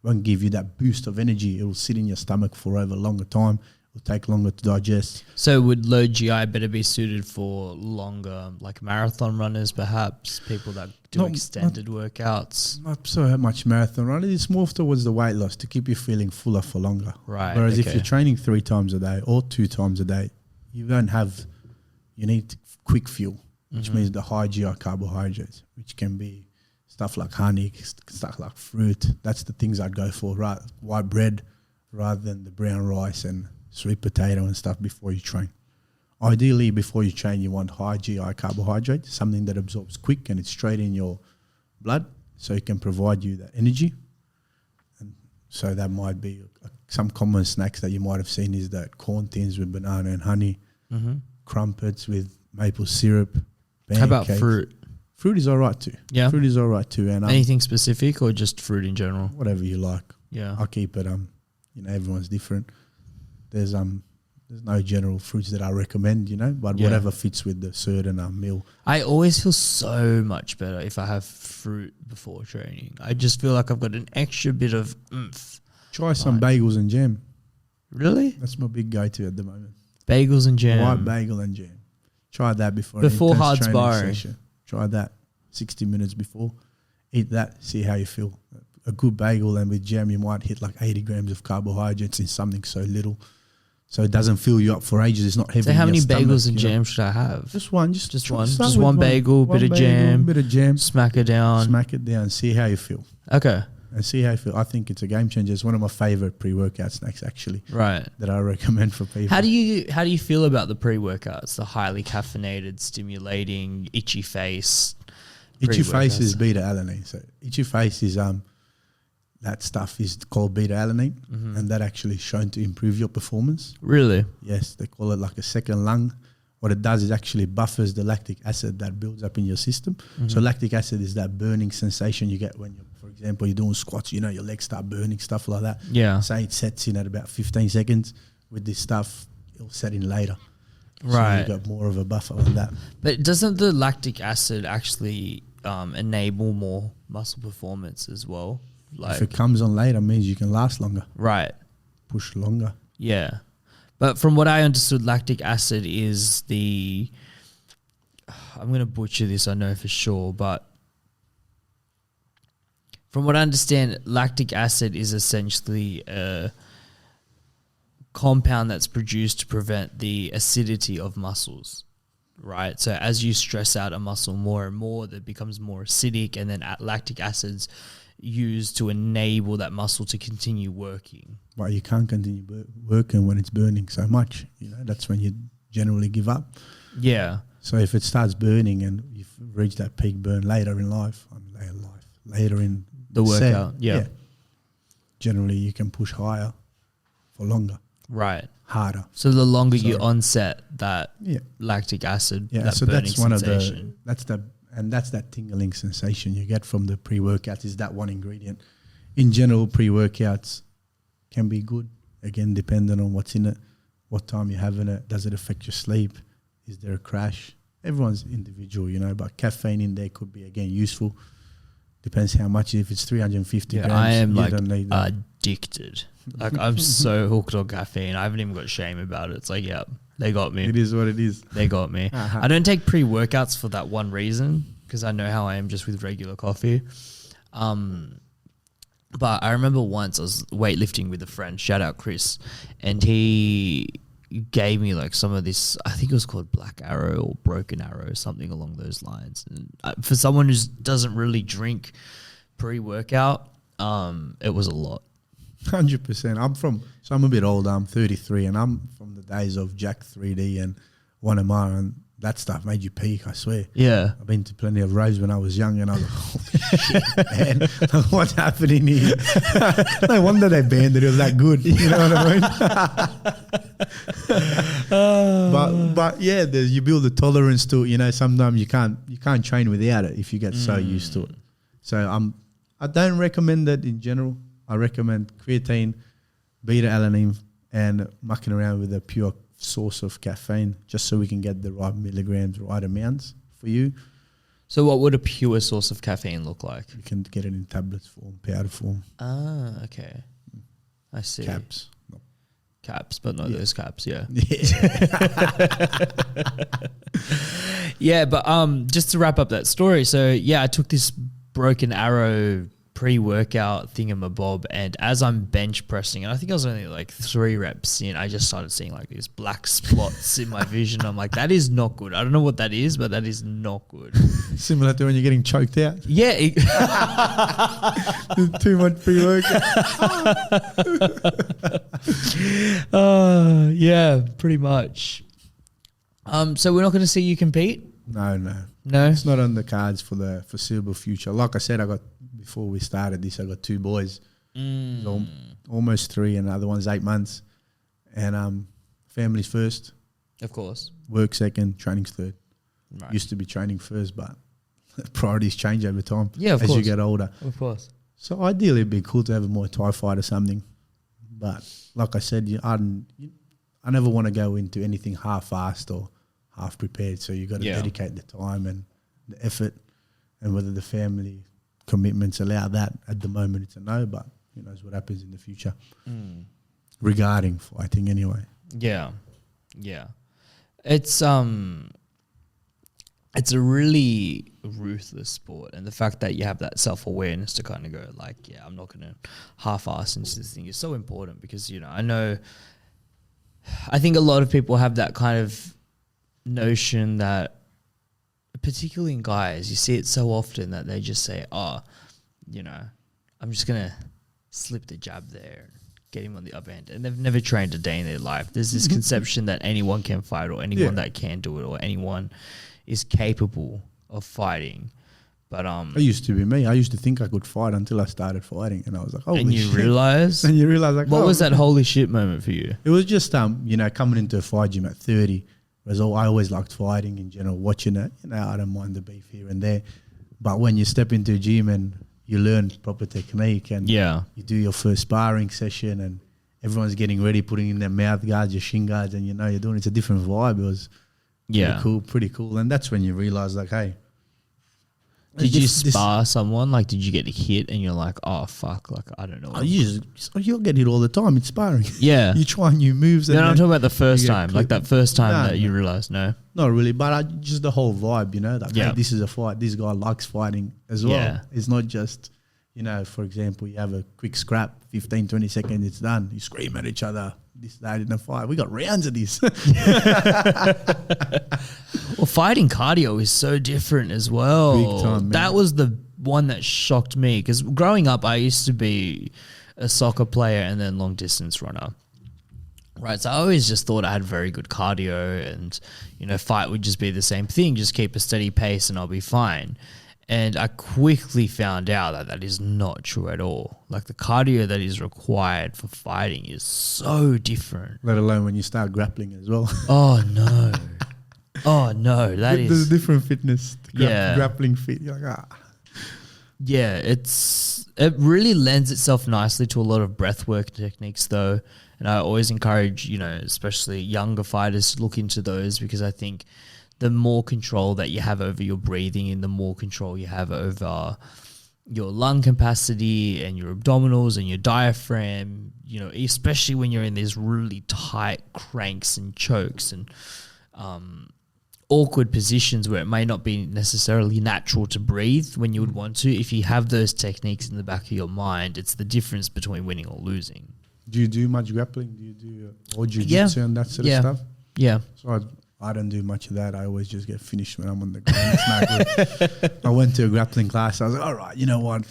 won't give you that boost of energy. It will sit in your stomach for over a longer time. It will take longer to digest. So would low GI better be suited for longer, like marathon runners, perhaps, people that do extended workouts? Not so much marathon running. It's more towards the weight loss to keep you feeling fuller for longer. Right. Whereas if you're training 3 times a day or 2 times a day, you need quick fuel, which means the high GI carbohydrates, which can be stuff like honey, stuff like fruit. That's the things I'd go for, right? White bread rather than the brown rice and sweet potato and stuff before you train. Ideally, before you train, you want high GI carbohydrate, something that absorbs quick and it's straight in your blood, so it can provide you that energy. And so that might be some common snacks that you might have seen is that corn thins with banana and honey, crumpets with maple syrup. How about fruit? Fruit is all right too. Yeah. Fruit is all right too. And anything specific or just fruit in general? whatever you like. Yeah. I'll keep it, everyone's different. There's no general fruits that I recommend, but whatever fits with the certain meal. I always feel so much better if I have fruit before training. I just feel like I've got an extra bit of oomph. Try some bagels and jam. Really? That's my big go-to at the moment. Bagels and jam. White bagel and jam. Try that before hard training sparring. session. Try that 60 minutes before. Eat that. See how you feel. A good bagel and with jam, you might hit like 80 grams of carbohydrates in something so little. So it doesn't fill you up for ages. It's not heavy. So how many stomach, bagels and jam should I have? Just one. Just one. Just one bagel, bit of jam. Smack it down. See how you feel. Okay. And see how you feel. I think it's a game changer. It's one of my favorite pre-workout snacks, actually. Right. That I recommend for people. How do you feel about the pre-workouts? The highly caffeinated, stimulating, itchy face. Itchy face is beta-alanine. So itchy face is that stuff is called beta-alanine, and that actually is shown to improve your performance. Really? Yes, they call it like a second lung. What it does is actually buffers the lactic acid that builds up in your system. So lactic acid is that burning sensation you get when for example, you're doing squats, your legs start burning, stuff like that. Yeah. Say it sets in at about 15 seconds. With this stuff, it'll set in later. Right. So you've got more of a buffer on that. But doesn't the lactic acid actually enable more muscle performance as well? If it comes on later, it means you can last longer. Right. Push longer. Yeah. But from what I understood, lactic acid is I'm going to butcher this, I know for sure, but from what I understand, lactic acid is essentially a compound that's produced to prevent the acidity of muscles, right? So as you stress out a muscle more and more, that becomes more acidic, and then lactic acid's used to enable that muscle to continue working. But you can't continue working when it's burning so much. That's when you generally give up. Yeah. So if it starts burning and you've reached that peak burn later in life, later in the workout, yeah. Generally you can push higher for longer. Right. Harder. So the longer you onset that Yeah. lactic acid, Yeah, that so burning that's one sensation. that's that tingling sensation you get from the pre-workout is that one ingredient. In general, pre-workouts can be good, again, depending on what's in it, what time you're having it, does it affect your sleep, is there a crash? Everyone's individual, but caffeine in there could be, again, useful. Depends how much. If it's 350 grams, I am you don't need that. addicted. Like I'm so hooked on caffeine. I haven't even got shame about it. It's like, yeah, they got me. It is what it is. They got me. I don't take pre-workouts for that one reason, because I know how I am just with regular coffee. But I remember once I was weightlifting with a friend, shout out Chris, and he gave me like some of this, I think it was called Black Arrow or Broken Arrow, something along those lines. And for someone who doesn't really drink pre-workout, it was a lot. 100%. I'm a bit older. I'm 33, and I'm from the days of Jack 3D and 1MR, and that stuff made you peak, I swear. Yeah. I've been to plenty of raves when I was young, and I was like, holy shit, man, what's happening here? No wonder they banned it. It was that good. You know what I mean? But yeah, you build a tolerance to it. You know, sometimes you can't train without it if you get so used to it. So I don't recommend that in general. I recommend creatine, beta-alanine, and mucking around with a pure source of caffeine, just so we can get the right milligrams, right amounts for you. So what would a pure source of caffeine look like? You can get it in tablets form, powder form. Ah, okay. I see. Caps. Caps, but not those caps, yeah. Yeah. Yeah, but just to wrap up that story, so yeah, I took this Broken Arrow pre-workout thingamabob, and as I'm bench pressing, and I think I was only like 3 reps in, I just started seeing like these black spots in my vision. I'm like, that is not good. I don't know what that is, but that is not good. Similar to when you're getting choked out. Yeah. Too much pre-workout. Yeah, pretty much. So we're not going to see you compete? No. No? It's not on the cards for the foreseeable future. Like I said, before we started this, I got 2 boys, so almost 3, and the other one's 8 months. And family's first, Of course. work second, training's third. Right. Used to be training first, but priorities change over time. Yeah, of as course. you get older. Of course. So ideally, it'd be cool to have a Muay Thai fight or something. But like I said, I never want to go into anything half-assed or half-prepared. So you got to dedicate the time and the effort, and whether the family commitments allow that. At the moment, it's a no, but who knows what happens in the future regarding fighting anyway. Yeah. It's a really ruthless sport, and the fact that you have that self-awareness to kind of go like, yeah, I'm not going to half-ass into this thing is so important, because, you know, I think a lot of people have that kind of notion that, particularly in guys, you see it so often that they just say, oh, you know, I'm just going to slip the jab there, get him on the upper end. And they've never trained a day in their life. There's this conception that anyone can fight, or anyone that can do it, or anyone is capable of fighting. But It used to be me. I used to think I could fight until I started fighting, and I was like, oh, and you realize? And you realize, like, what was that holy shit moment for you? It was just, coming into a fight gym at 30. I always liked fighting in general, watching it. I don't mind the beef here and there. But when you step into a gym and you learn proper technique, and you do your first sparring session, and everyone's getting ready, putting in their mouth guards, your shin guards, and you're doing it's a different vibe. It was pretty cool. And that's when you realize, like, hey. Did you spar someone? Like, did you get hit and you're like, oh, fuck, like, I don't know. You'll get hit all the time. It's sparring. Yeah. You try new moves. No, I'm talking about the first time. Like that first time that you realized, no? Not really, but just the whole vibe, like, hey, this is a fight. This guy likes fighting as well. Yeah. It's not just, for example, you have a quick scrap, 15, 20 seconds, it's done. You scream at each other, this, that in a fight. We got rounds of this. Well, fighting cardio is so different as well. Big time, man. That was the one that shocked me, because growing up, I used to be a soccer player and then long distance runner. Right, so I always just thought I had very good cardio, and fight would just be the same thing. Just keep a steady pace and I'll be fine. And I quickly found out that is not true at all. Like, the cardio that is required for fighting is so different. Let alone when you start grappling as well. Oh no. There's a different fitness. Grappling fit. You're like, Yeah, it really lends itself nicely to a lot of breathwork techniques, though. And I always encourage, especially younger fighters to look into those, because I think the more control that you have over your breathing, and the more control you have over your lung capacity and your abdominals and your diaphragm, especially when you're in these really tight cranks and chokes and awkward positions where it may not be necessarily natural to breathe when you would want to. If you have those techniques in the back of your mind, it's the difference between winning or losing. Do you do much grappling? Do you do or jiu-jitsu and that sort of stuff? Yeah. So I don't do much of that. I always just get finished when I'm on the ground. It's not good. I went to a grappling class. I was like, all right, you know what?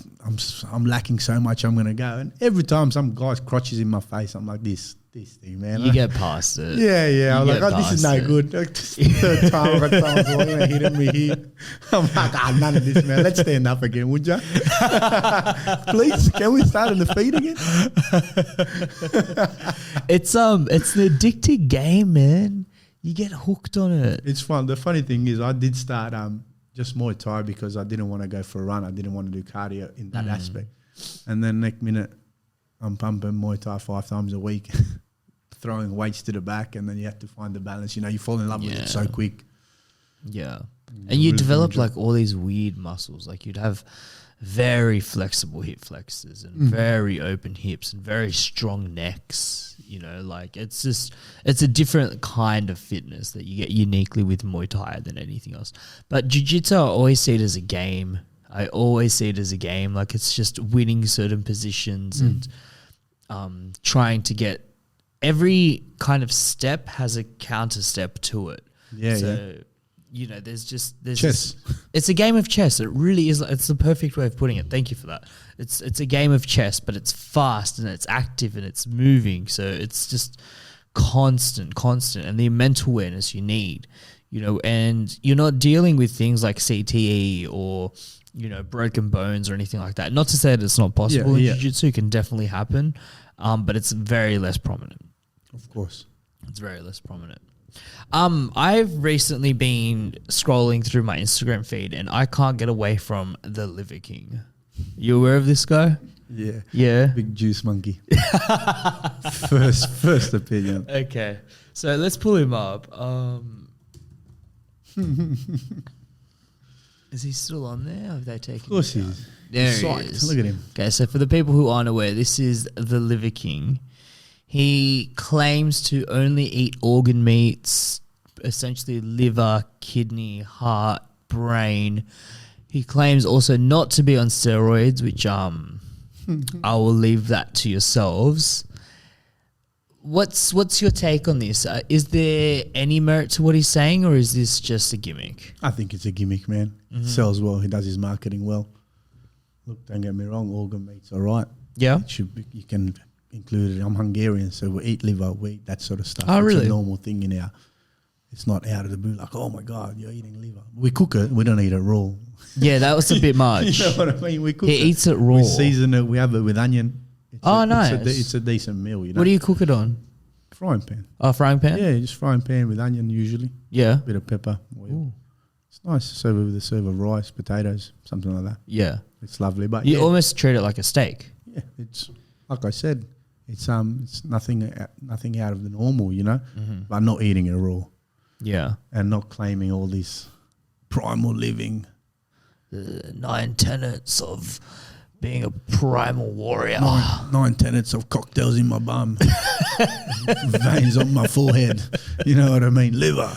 I'm lacking so much. I'm going to go. And every time some guy's crotches in my face, I'm like, this thing, man. You get past it. Yeah. I'm like, oh, this is no good. Like, this is the third time I've got someone hitting me here. I'm like, none of this, man. Let's stand up again, would you? Please, can we start on the feet again? It's an addictive game, man. You get hooked on it. It's fun. The funny thing is I did start just Muay Thai because I didn't want to go for a run. I didn't want to do cardio in that aspect. And then next minute, I'm pumping Muay Thai 5 times a week, throwing weights to the back, and then you have to find the balance. You know, you fall in love with it so quick. Yeah. And you develop like all these weird muscles. Like you'd have very flexible hip flexors and very open hips and very strong necks. You know, like it's a different kind of fitness that you get uniquely with Muay Thai than anything else. But Jiu-Jitsu, I always see it as a game. Like it's just winning certain positions and trying to get every kind of step has a counter step to it. You know, there's chess. It's a game of chess. It really is. It's the perfect way of putting it. Thank you for that. It's a game of chess, but it's fast and it's active and it's moving. So it's just constant, and the mental awareness you need, you know, and you're not dealing with things like CTE or, you know, broken bones or anything like that. Not to say that it's not possible. Jiu-Jitsu can definitely happen, but it's very less prominent. Of course. It's very less prominent. I've recently been scrolling through my Instagram feed and I can't get away from the Liver King. You aware of this guy? Yeah. Yeah. Big juice monkey. First opinion. Okay. So let's pull him up. Is he still on there? Or have they taken him? Of course he is. There he is. Look at him. Okay, so for the people who aren't aware, this is the Liver King. He claims to only eat organ meats, essentially liver, kidney, heart, brain. He claims also not to be on steroids, which I will leave that to yourselves. What's your take on this? Is there any merit to what he's saying, or is this just a gimmick? I think it's a gimmick, man. Sells well. He does his marketing well. Look, don't get me wrong, organ meat's all right. Yeah. It should be, you can include it. I'm Hungarian, so we eat liver, we eat that sort of stuff. Oh, really? It's a normal thing in our, it's not out of the blue like, oh my God, you're eating liver. We cook it, we don't eat it raw. Yeah, that was a bit much. You know what I mean? We cook He eats it raw. We season it, we have it with onion. Nice. It's a decent meal, you know. What do you cook it on? Frying pan. Oh, frying pan? Yeah, just frying pan with onion usually. Yeah. Bit of pepper, oil. It's nice. Serve it with a serve of rice, potatoes, something like that. Yeah. It's lovely. But you almost treat it like a steak. Yeah, it's like I said, it's nothing out of the normal, you know, but not eating it raw. Yeah. And not claiming all this primal living. 9 tenets of being a primal warrior. 9 tenets of cocktails in my bum. Veins on my forehead. You know what I mean? Liver.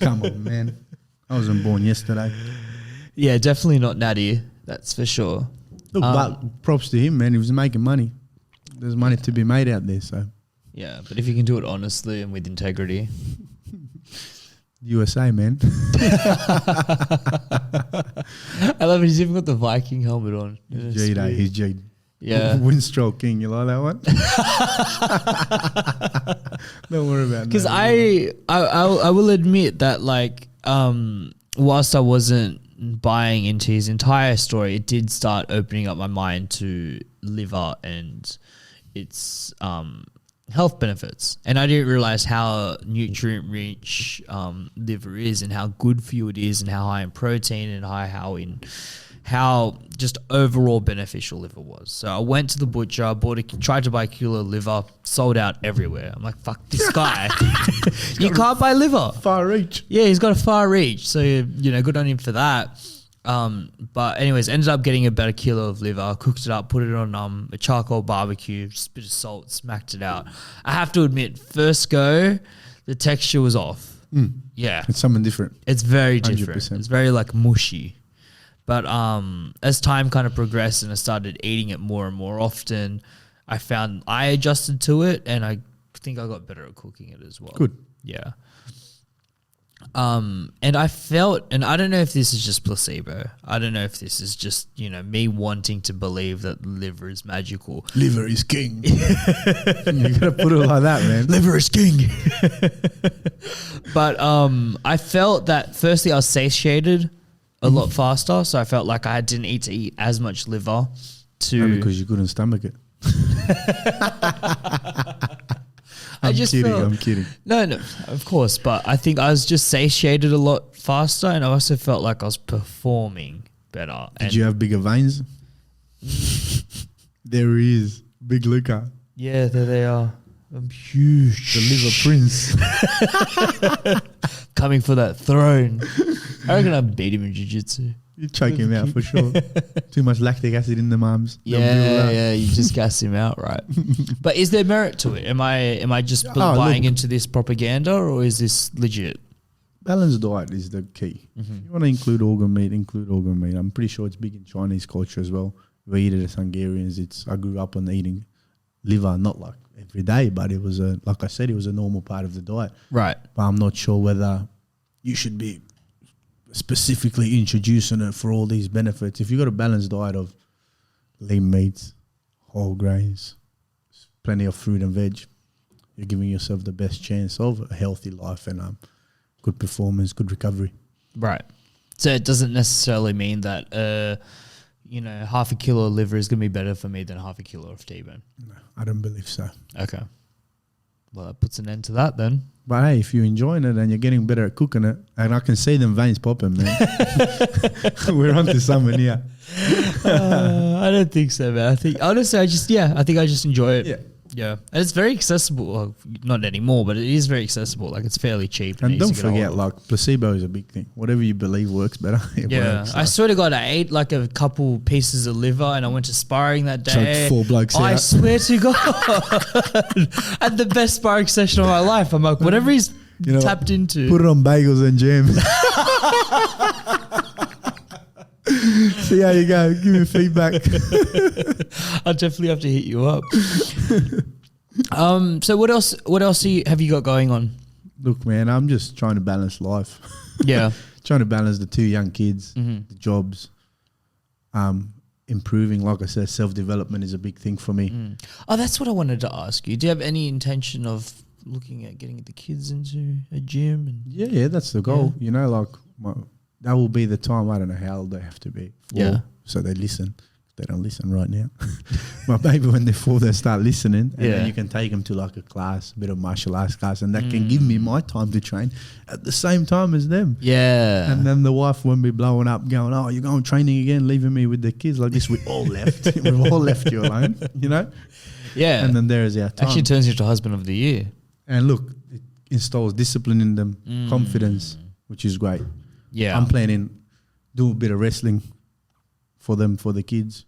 Come on, man. I wasn't born yesterday. Yeah, definitely not natty. That's for sure. Look, but props to him, man. He was making money. There's money to be made out there, so. Yeah, but if you can do it honestly and with integrity. USA, man. I love it. He's even got the Viking helmet on. He's G-Day. He's G. Yeah. Windstroke King. You like that one? Don't worry about it. Because I will admit that, like, whilst I wasn't buying into his entire story, it did start opening up my mind to liver and its health benefits. And I didn't realize how nutrient rich liver is and how good for you it is and how high in protein and how just overall beneficial liver was. So I went to the butcher, tried to buy a kilo of liver, sold out everywhere. I'm like, fuck this guy. You can't buy liver. Far reach. Yeah, he's got a far reach. So, you know, good on him for that. But anyways, ended up getting about a kilo of liver, cooked it up, put it on a charcoal barbecue, just a bit of salt, smacked it out. I have to admit, first go, the texture was off. Yeah. It's something different. It's very different. 100%. It's very like mushy. But as time kind of progressed and I started eating it more and more often, I found I adjusted to it, and I think I got better at cooking it as well. Good. Yeah. And I felt, and I don't know if this is just placebo. I don't know if this is just, me wanting to believe that liver is magical. Liver is king. You gotta put it like that, man. Liver is king. But I felt that firstly I was satiated a lot faster, so I felt like I didn't need to eat as much liver No, because you couldn't stomach it. I'm kidding. No, of course. But I think I was just satiated a lot faster, and I also felt like I was performing better. Did you have bigger veins? There he is. Big Luca. Yeah, there they are. I'm huge. The liver prince. Coming for that throne. I reckon I beat him in jiu-jitsu. You choke him out for sure. Too much lactic acid in the arms. Yeah, you just gas him out, right? But is there merit to it? Am I just buying into this propaganda, or is this legit? Balanced diet is the key. If you want to include organ meat, include organ meat. I'm pretty sure it's big in Chinese culture as well. We eat it as Hungarians. I grew up on eating liver, not like every day, but it was like I said, it was a normal part of the diet. Right. But I'm not sure whether you should be specifically introducing it for all these benefits. If you've got a balanced diet of lean meats, whole grains, plenty of fruit and veg, you're giving yourself the best chance of a healthy life and good performance, good recovery. Right. So it doesn't necessarily mean that half a kilo of liver is going to be better for me than half a kilo of T-bone. No, I don't believe so. Okay. Well, that puts an end to that then. But hey, if you're enjoying it and you're getting better at cooking it, and I can see them veins popping, man. We're on to something here. I don't think so, man. I think honestly, I just enjoy it. Yeah. Yeah. And it's very accessible. Well, not anymore, but it is very accessible. Like it's fairly cheap. And don't forget, like placebo is a big thing. Whatever you believe works better. It works. I swear to God, I ate like a couple pieces of liver and I went to sparring that day. Choked 4 blokes out. I swear to God. I had the best sparring session of my life. I'm like, whatever he's tapped into. Put it on bagels and jam. See how you go. Give me feedback. I'll definitely have to hit you up. So what else have you got going on? Look, man, I'm just trying to balance life. Yeah. Trying to balance the 2 young kids, the jobs, improving. Like I said, self-development is a big thing for me. Oh, that's what I wanted to ask you. Do you have any intention of looking at getting the kids into a gym? Yeah, that's the goal. Yeah. That will be the time. I don't know how old they have to be. 4, so they listen. They don't listen right now. But maybe when they're 4, they start listening, and then you can take them to like a class, a bit of martial arts class, and that can give me my time to train at the same time as them. Yeah. And then the wife won't be blowing up going, oh, you're going training again, leaving me with the kids like this. We all left. We've all left you alone, Yeah. And then there's our time. Actually turns you to husband of the year. And look, it installs discipline in them, confidence, which is great. Yeah. I'm planning do a bit of wrestling for them, for the kids.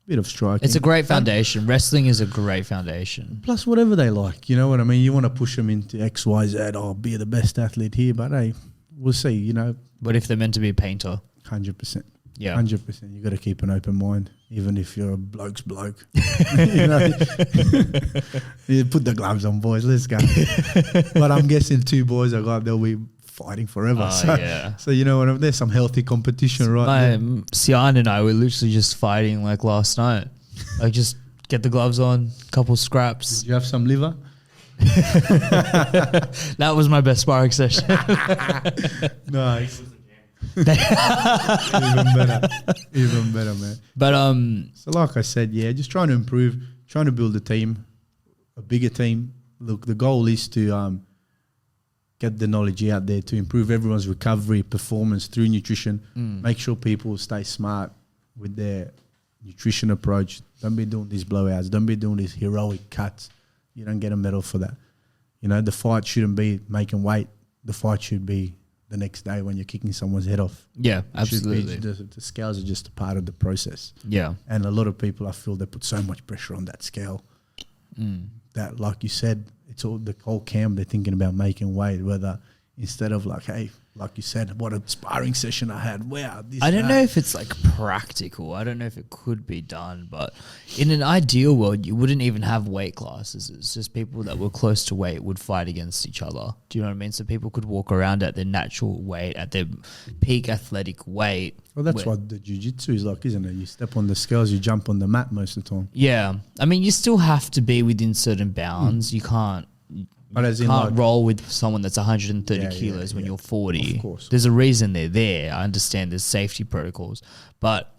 Bit of striking. It's a great foundation. Wrestling is a great foundation. Plus whatever they like, you know what I mean? You want to push them into X, Y, Z, be the best athlete here, but hey, we'll see, What if they're meant to be a painter? 100%. Yeah. 100%. You got to keep an open mind, even if you're a bloke's bloke. You put the gloves on, boys. Let's go. But I'm guessing 2 boys I got, they'll be fighting forever. So you know what? There's some healthy competition, right? Sian and I were literally just fighting like last night. Like just get the gloves on, couple scraps. Did you have some liver? That was my best sparring session. Nice. Even better, man. But so like I said, just trying to improve, trying to build a team, a bigger team. Look, the goal is to get the knowledge out there to improve everyone's recovery, performance through nutrition. Make sure people stay smart with their nutrition approach. Don't be doing these blowouts. Don't be doing these heroic cuts. You don't get a medal for that. The fight shouldn't be making weight. The fight should be the next day when you're kicking someone's head off. Yeah, absolutely. The scales are just a part of the process. Yeah. And a lot of people, I feel, they put so much pressure on that scale that, like you said, it's all the whole camp, they're thinking about making weight, whether instead of like, hey, like you said, what a sparring session I had. Wow. I don't know if it's like practical. I don't know if it could be done, but in an ideal world, you wouldn't even have weight classes. It's just people that were close to weight would fight against each other. Do you know what I mean? So people could walk around at their natural weight, at their peak athletic weight. Well, that's what the jiu-jitsu is like, isn't it? You step on the scales, you jump on the mat most of the time. Yeah. I mean, you still have to be within certain bounds. You can't. But as in Can't like, roll with someone that's 130 kilos when you're 40. Of course. There's a reason they're there. I understand there's safety protocols. But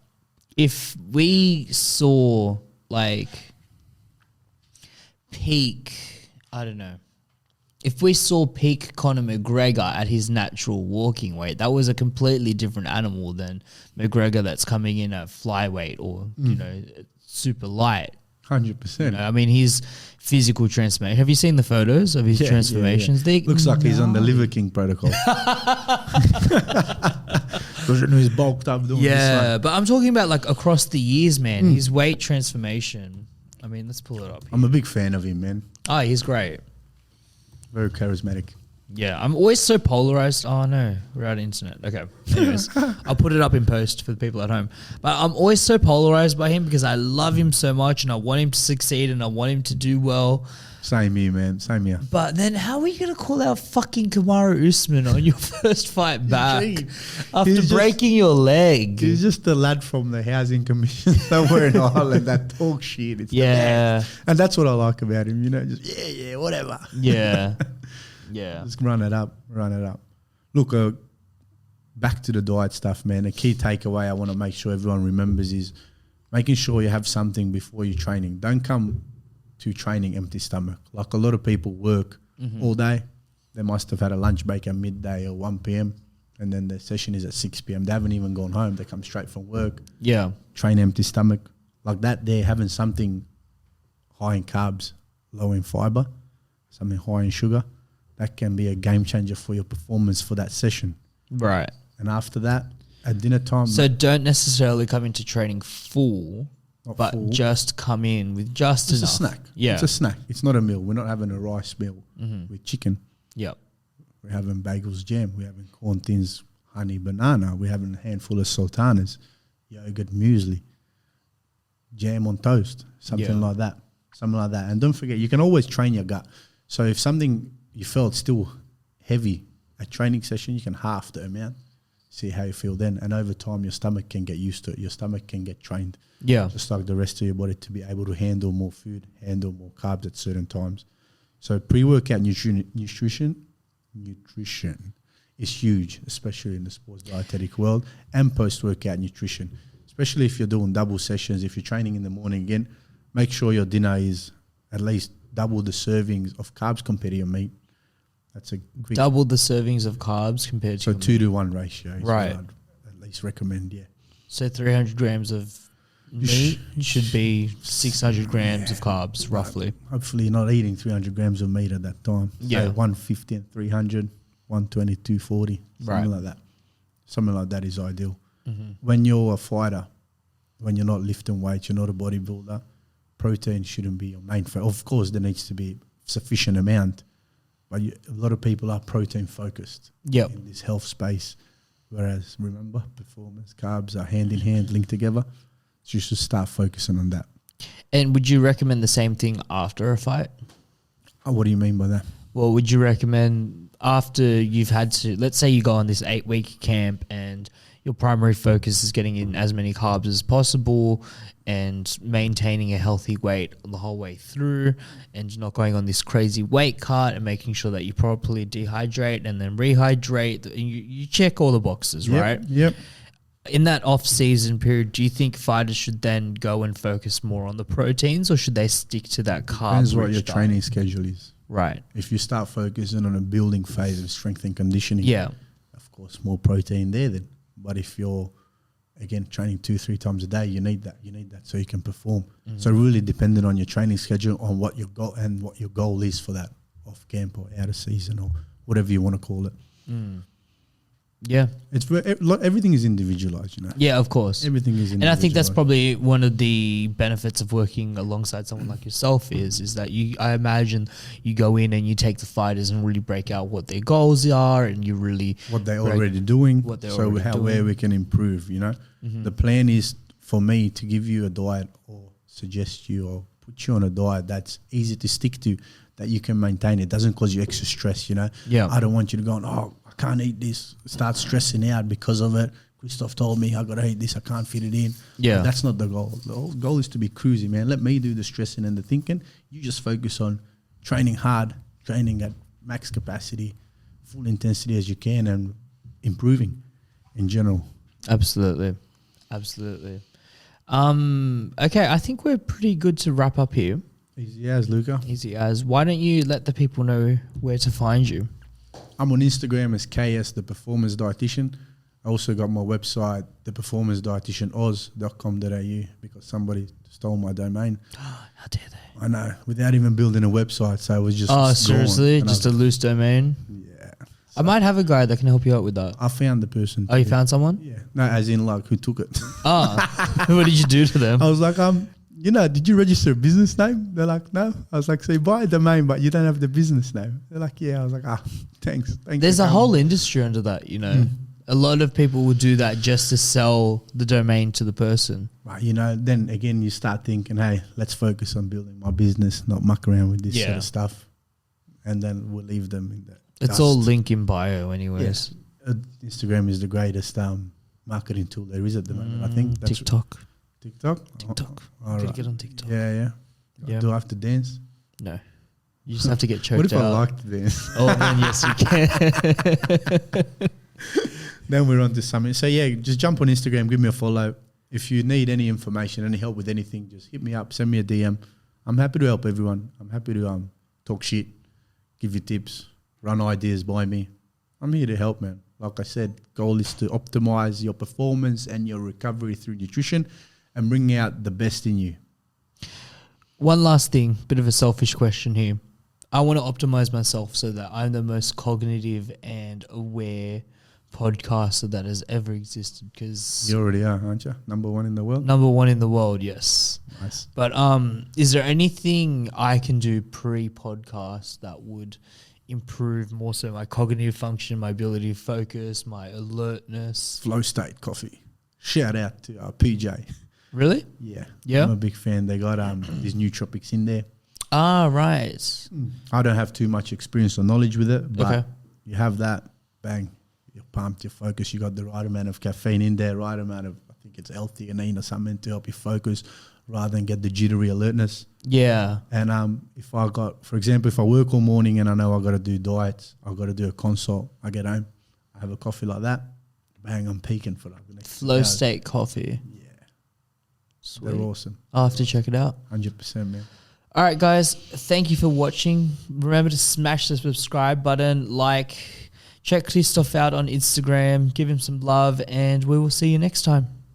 if we saw like peak, I don't know. If we saw peak Conor McGregor at his natural walking weight, that was a completely different animal than McGregor that's coming in at flyweight or, you know, super light. 100%. You know, I mean, his physical transformation. Have you seen the photos of his transformations? Yeah. Looks like he's on the Liver King protocol. He's bulked up doing this one. But I'm talking about like across the years, man. His weight transformation. I mean, let's pull it up here. I'm a big fan of him, man. Oh, he's great. Very charismatic. Yeah, I'm always so polarized. Oh no, we're out of internet. Okay. Anyways, I'll put it up in post for the people at home. But I'm always so polarized by him because I love him so much and I want him to succeed and I want him to do well. Same here, man. Same here. But then how are you going to call out fucking Kamaru Usman on your first fight back after breaking your leg? He's just a lad from the housing commission somewhere in Ireland that talks shit. It's yeah. And that's what I like about him, you know, just whatever. Yeah. Yeah. Just run it up. Look, back to the diet stuff, man. A key takeaway I want to make sure everyone remembers is making sure you have something before you're training. Don't come to training empty stomach. Like a lot of people work all day. They must have had a lunch break at midday or 1 p.m. and then the session is at 6 p.m. They haven't even gone home. They come straight from work. Yeah. Train empty stomach. Like that, they're having something high in carbs, low in fiber, something high in sugar. That can be a game changer for your performance for that session. Right. And after that, at dinner time. So don't necessarily come into training full, but full. Just come in with just enough. It's a snack. Yeah. It's a snack. It's not a meal. We're not having a rice meal with chicken. Yep. We're having bagels, jam. We're having corn thins, honey, banana. We're having a handful of sultanas, yogurt, muesli, jam on toast, something like that. Something like that. And don't forget, you can always train your gut. So if something you felt still heavy at training session, you can half the amount, see how you feel then. And over time, your stomach can get used to it. Your stomach can get trained. Yeah. Just like the rest of your body to be able to handle more food, handle more carbs at certain times. So pre-workout nutrition is huge, especially in the sports dietetic world, and post-workout nutrition, especially if you're doing double sessions. If you're training in the morning again, make sure your dinner is at least double the servings of carbs compared to your meat. That's a quick double the servings of carbs compared to so 2-to-1 ratio is right. what I'd at least recommend. So 300 grams of meat should be 600 grams of carbs, roughly. Hopefully you're not eating 300 grams of meat at that time. Yeah. So 150 and 300, 120, 240, something like that. Something like that is ideal. When you're a fighter, when you're not lifting weights, you're not a bodybuilder, protein shouldn't be your main focus. Of course, there needs to be sufficient amount, but a lot of people are protein focused in this health space. Whereas, remember, performance, carbs are hand in hand, linked together. So you should start focusing on that. And would you recommend the same thing after a fight? Oh, what do you mean by that? Well, would you recommend after you've had to, let's say you go on this 8-week camp and your primary focus is getting in as many carbs as possible and maintaining a healthy weight the whole way through and not going on this crazy weight cut and making sure that you properly dehydrate and then rehydrate. You check all the boxes, right? Yep. In that off-season period, do you think fighters should then go and focus more on the proteins or should they stick to that carb? Depends what your training schedule is. Right. If you start focusing on a building phase of strength and conditioning, of course, more protein there then. But if you're, again, training 2-3 times a day, you need that. You need that so you can perform. So really dependent on your training schedule, on what your goal and what your goal is for that off camp or out of season or whatever you want to call it. Yeah. Everything is individualized, you know. Yeah, of course. Everything is individualized. And I think that's probably one of the benefits of working alongside someone like yourself is that I imagine you go in and you take the fighters and really break out what their goals are, and you really what they're already doing, where we can improve, you know. The plan is for me to give you a diet or suggest you or put you on a diet that's easy to stick to, that you can maintain. It doesn't cause you extra stress, you know. Yeah. I don't want you to go, oh, I can't eat this, start stressing out because of it. Christoph told me I got to eat this, I can't fit it in. Yeah. But that's not the goal. The whole goal is to be cruisy, man. Let me do the stressing and the thinking. You just focus on training hard, training at max capacity, full intensity as you can, and improving in general. Absolutely. Okay, I think we're pretty good to wrap up here. Easy as, Luca. Easy as. Why don't you let the people know where to find you? I'm on Instagram as KS, the Performance Dietitian. I also got my website, theperformancedietitianoz.com.au, because somebody stole my domain. How dare they? I know, without even building a website, so it was just seriously? Just a loose domain? Yeah. I might have a guy that can help you out with that. I found the person. Oh, you found someone? Yeah. No, as in like who took it. What did you do to them? I was like, did you register a business name? They're like, no. I was like, so you buy a domain, but you don't have the business name. They're like, yeah. I was like, thanks. There's a whole industry under that, you know. A lot of people would do that just to sell the domain to the person. Right, you know, then again you start thinking, hey, let's focus on building my business, not muck around with this sort of stuff. And then we'll leave them in that. It's all link in bio anyways. Yeah. Instagram is the greatest marketing tool there is at the moment. I think that's TikTok. TikTok? All right. Get on TikTok. Yeah. Do I have to dance? No. You just have to get choked out. What if I like to dance? Oh, then yes, you can. Then we're on to something. So yeah, just jump on Instagram, give me a follow. If you need any information, any help with anything, just hit me up, send me a DM. I'm happy to help everyone. I'm happy to talk shit, give you tips, run ideas by me. I'm here to help, man. Like I said, goal is to optimize your performance and your recovery through nutrition and bring out the best in you. One last thing, bit of a selfish question here. I want to optimize myself so that I'm the most cognitive and aware podcaster that has ever existed, because you already are, aren't you? Number one in the world. Number one in the world, yes. Nice. But is there anything I can do pre-podcast that would improve more so my cognitive function, my ability to focus, my alertness? Flow State Coffee. Shout out to PJ. Really? Yeah. Yeah. I'm a big fan. They got these nootropics in there. Ah, right. I don't have too much experience or knowledge with it, but you have that, bang. You're pumped, you're focused, you got the right amount of caffeine in there, right amount of, I think it's L-theanine or something to help you focus rather than get the jittery alertness. Yeah. And if I got, for example, if I work all morning and I know I got to do diets, I got to do a consult, I get home, I have a coffee like that, bang, I'm peaking for that. The next Flow State Coffee. Yeah. Sweet. They're awesome. I'll have to check it out. 100%, man. All right, guys, thank you for watching. Remember to smash the subscribe button, check Christoph out on Instagram, give him some love, and we will see you next time.